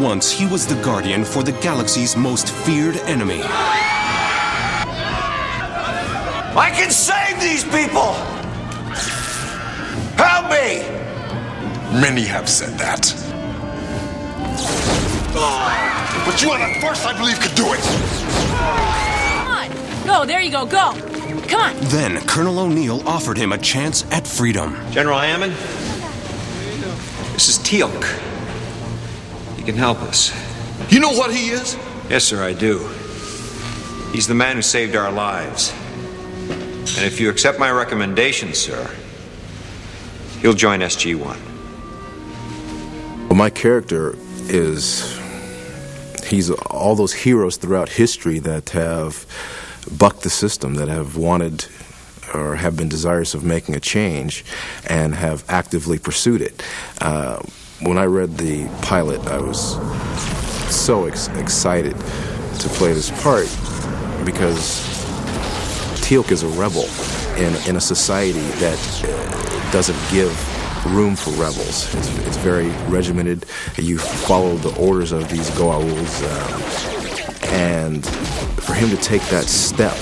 once he was the guardian for the galaxy's most feared enemy. I can save these people! Help me! Many have said that. But you are the first I believe could do it! Come on! Go, there you go, go! Come on! Then Colonel O'Neill offered him a chance at freedom. General Hammond, this is Teal'C. He can help us. You know what he is? Yes, sir, I do. He's the man who saved our lives. And if you accept my recommendation, sir, he'll join SG-1. Well, my character he's all those heroes throughout history that have bucked the system, that have wanted or have been desirous of making a change and have actively pursued it. When I read the pilot, I was so excited to play this part because Teal'C is a rebel in a society that doesn't give room for rebels. It's very regimented. You follow the orders of these Goa'uls, and for him to take that step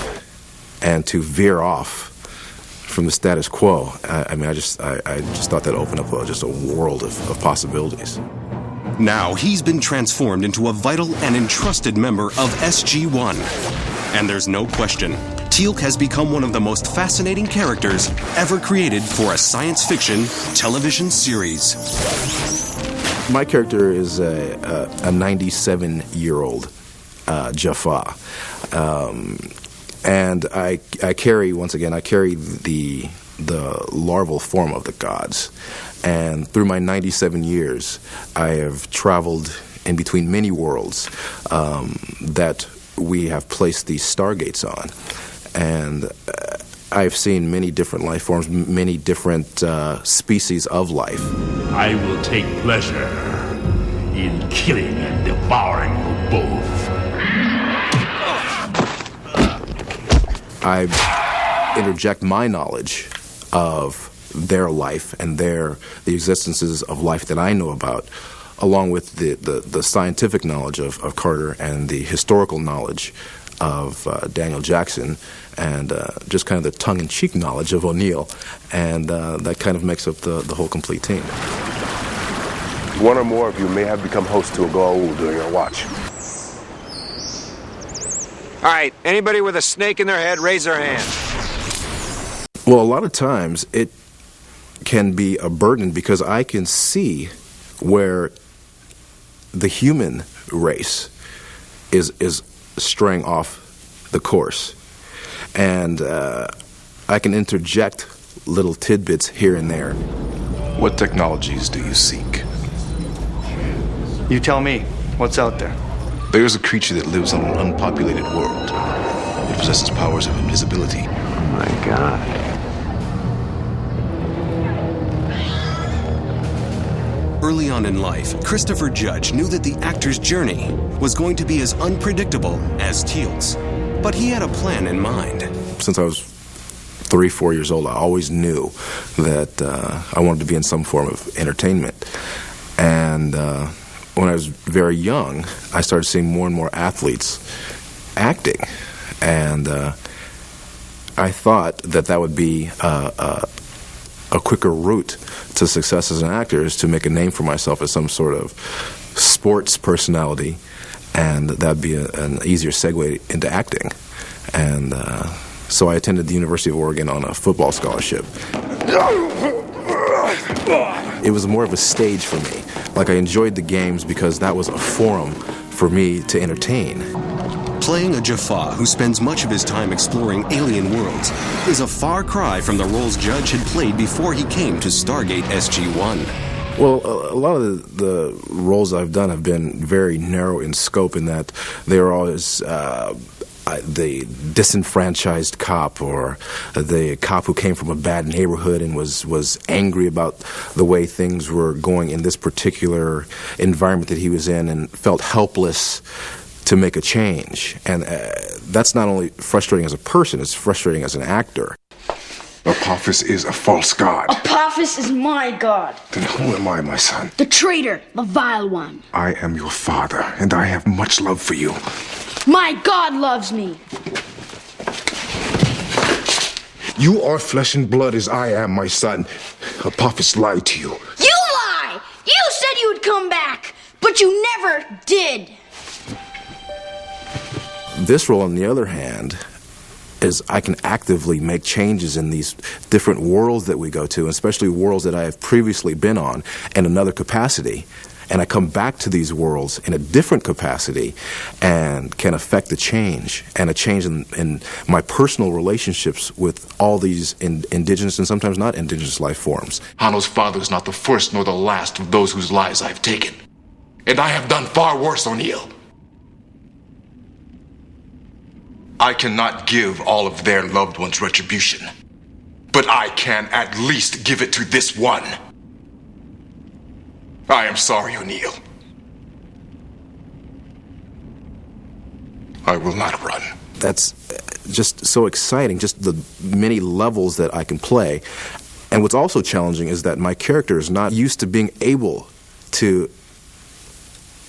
and to veer off from the status quo, I just thought that opened up just a world of possibilities. Now he's been transformed into a vital and entrusted member of SG-1. And there's no question, Teal'C has become one of the most fascinating characters ever created for a science fiction television series. My character is a 97-year-old Jaffa. And I carry the larval form of the gods. And through my 97 years, I have traveled in between many worlds that we have placed these Stargates on. And I've seen many different life forms, many different species of life. I will take pleasure in killing and devouring you both. I interject my knowledge of their life and the existences of life that I know about, along with the scientific knowledge of Carter and the historical knowledge of Daniel Jackson, and just kind of the tongue-in-cheek knowledge of O'Neill, and that kind of makes up the whole complete team. One or more of you may have become host to a Goa'uld during your watch. All right, anybody with a snake in their head, raise their hand. Well, a lot of times it can be a burden because I can see where the human race is straying off the course. And I can interject little tidbits here and there. What technologies do you seek? You tell me. What's out there? There is a creature that lives on an unpopulated world. It possesses powers of invisibility. Oh my God. Early on in life, Christopher Judge knew that the actor's journey was going to be as unpredictable as Teal'c's. But he had a plan in mind. Since I was 3-4 years old, I always knew that I wanted to be in some form of entertainment. And when I was very young, I started seeing more and more athletes acting. And I thought that would be a quicker route to success as an actor, is to make a name for myself as some sort of sports personality, and that'd be an easier segue into acting. And so I attended the University of Oregon on a football scholarship. It was more of a stage for me. Like, I enjoyed the games because that was a forum for me to entertain. Playing a Jaffa who spends much of his time exploring alien worlds is a far cry from the roles Judge had played before he came to Stargate SG-1. Well, a lot of the roles I've done have been very narrow in scope, in that they are always the disenfranchised cop, or the cop who came from a bad neighborhood and was angry about the way things were going in this particular environment that he was in, and felt helpless to make a change. And that's not only frustrating as a person, it's frustrating as an actor. Apophis is a false god. Apophis is my god. Then who am I, my son? The traitor, the vile one. I am your father, and I have much love for you. My god loves me. You are flesh and blood as I am, my son. Apophis lied to you. You lie! You said you would come back, but you never did. This role, on the other hand, is I can actively make changes in these different worlds that we go to, especially worlds that I have previously been on in another capacity. And I come back to these worlds in a different capacity and can affect the change, and a change in my personal relationships with all these indigenous and sometimes not indigenous life forms. Hanno's father is not the first nor the last of those whose lives I've taken. And I have done far worse, O'Neill. I cannot give all of their loved ones retribution, but I can at least give it to this one. I am sorry, O'Neill. I will not run. That's just so exciting, just the many levels that I can play. And what's also challenging is that my character is not used to being able to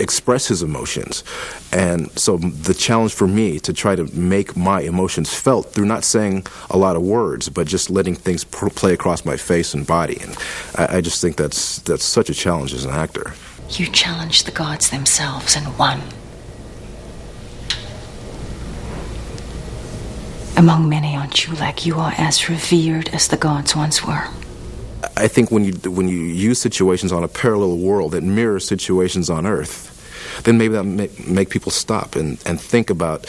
express his emotions. And so the challenge for me to try to make my emotions felt through not saying a lot of words, but just letting things play across my face and body. And I just think that's such a challenge as an actor. You challenged the gods themselves and won. Among many on Teal'C, you are as revered as the gods once were. I think when you use situations on a parallel world that mirrors situations on Earth, then maybe that make people stop and think about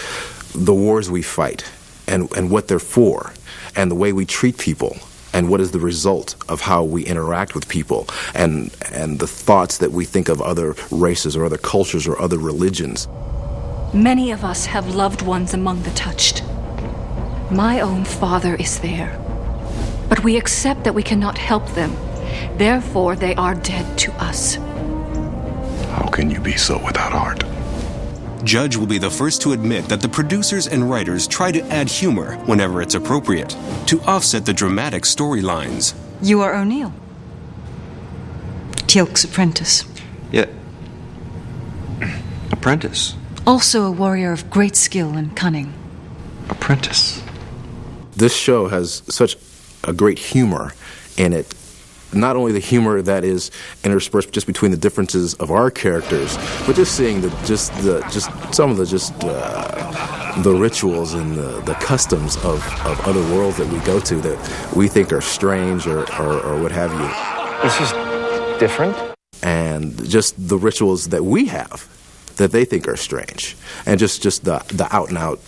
the wars we fight and what they're for, and the way we treat people, and what is the result of how we interact with people, and the thoughts that we think of other races or other cultures or other religions. Many of us have loved ones among the touched. My own father is there. But we accept that we cannot help them. Therefore, they are dead to us. How can you be so without heart? Judge will be the first to admit that the producers and writers try to add humor whenever it's appropriate, to offset the dramatic storylines. You are O'Neill, Teal'C's apprentice. Yeah. Apprentice. Also a warrior of great skill and cunning. Apprentice. This show has such a great humor in it. Not only the humor that is interspersed just between the differences of our characters, but just seeing the rituals and the customs of other worlds that we go to that we think are strange or what have you. This is different. And just the rituals that we have that they think are strange, and just the out and out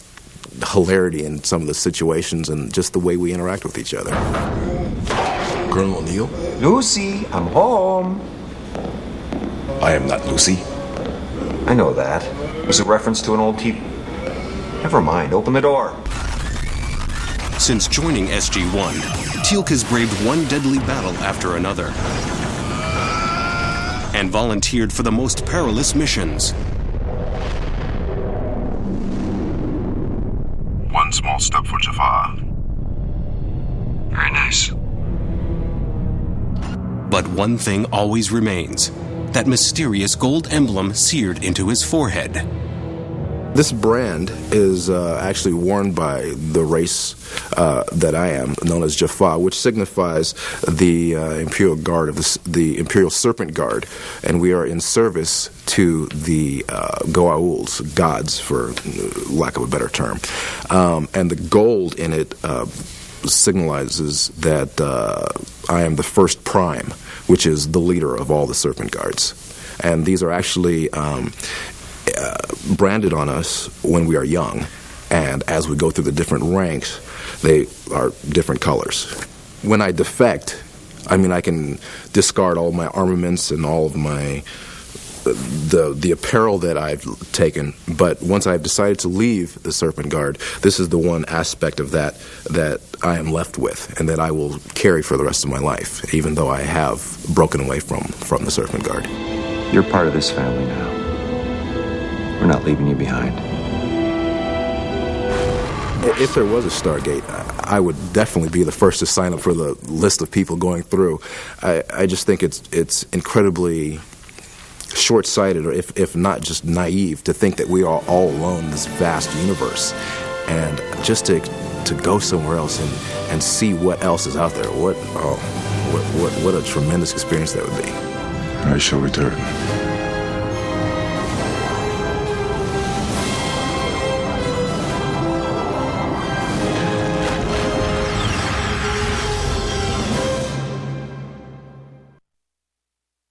hilarity in some of the situations and just the way we interact with each other. Colonel O'Neill? Lucy, I'm home. I am not Lucy. I know that. It was a reference to an old TV. Never mind, open the door. Since joining SG-1, Teal'c has braved one deadly battle after another and volunteered for the most perilous missions. One small step for Jafar. Very nice. But one thing always remains, that mysterious gold emblem seared into his forehead. This brand is actually worn by the race that I am, known as Jaffa, which signifies the Imperial Guard of the Imperial Serpent Guard, and we are in service to the Goa'ul's, gods, for lack of a better term. And the gold in it signalizes that I am the first prime, which is the leader of all the Serpent Guards. And these are actually branded on us when we are young, and as we go through the different ranks, they are different colors. When I defect, I mean, I can discard all my armaments and all of my the apparel that I've taken, but once I've decided to leave the Serpent Guard, this is the one aspect of that I am left with, and that I will carry for the rest of my life, even though I have broken away from the Serpent Guard. You're part of this family now. We're not leaving you behind. If there was a Stargate, I would definitely be the first to sign up for the list of people going through. I just think it's incredibly short-sighted, or if not just naive, to think that we are all alone in this vast universe. And just to go somewhere else and see what else is out there, what a tremendous experience that would be. I shall return.